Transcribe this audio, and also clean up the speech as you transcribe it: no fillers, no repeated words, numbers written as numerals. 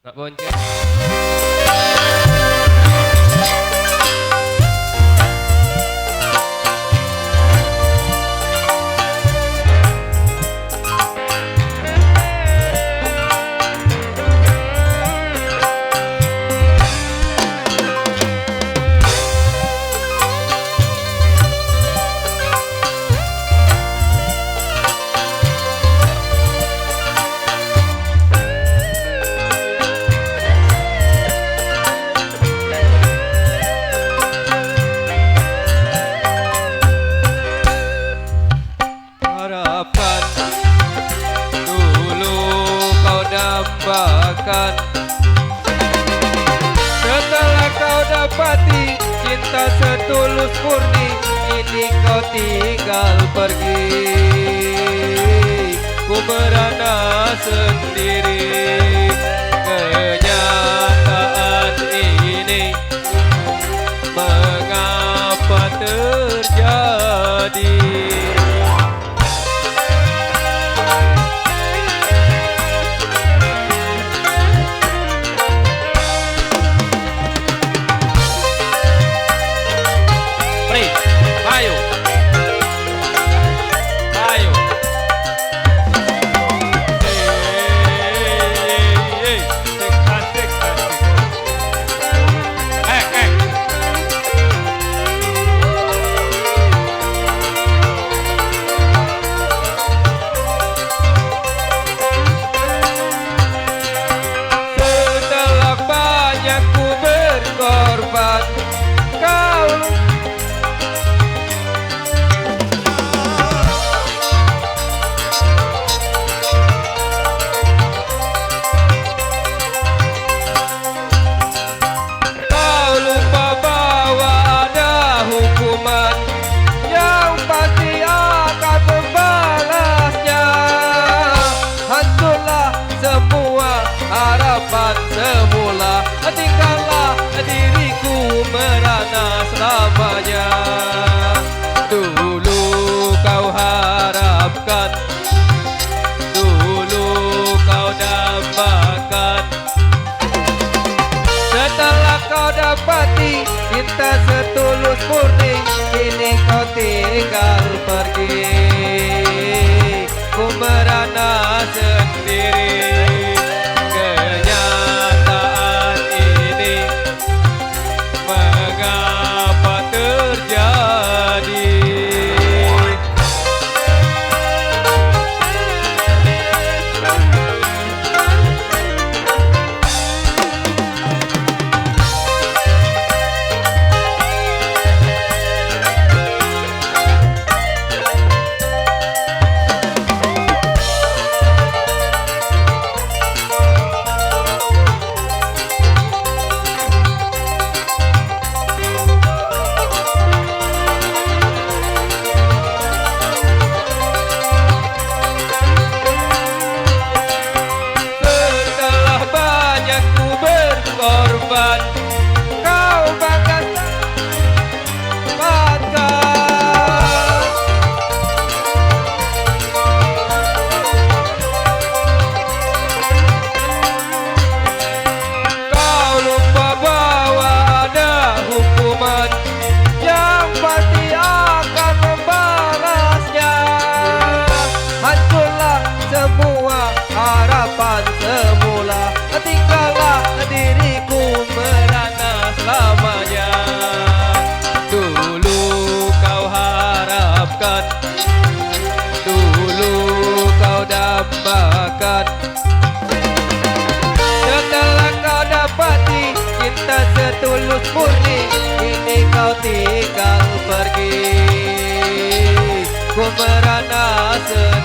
Nak bonceng. Harapan dulu kau dambakan, setelah kau dapati cinta setulus murni, ini kau tinggal pergi. Ku merana sendiri, kenyataan ini mengapa terjadi? Ayo, ayo. Setelah banyak ku berkorban, kau yang pasti akan membalasnya. Hancurlah semua harapan semula, tinggallah diriku merana selamanya. Dulu kau harapkan, dulu kau dambakan, setelah kau dapati cinta setulus murni, ini kau tinggal pergi. Ku merana sendiri, kenyataan ini mengapa terjadi? Korban kau bahkan selamatkan. Kau lupa bahwa ada hukuman yang pasti akan membalasnya. Hancurlah semua harapan semula, tinggallah diriku merana selamanya. Dulu kau harapkan, dulu kau dambakan, setelah kau dapati cinta setulus murni, ini kau tinggal pergi. Ku merana sendiri,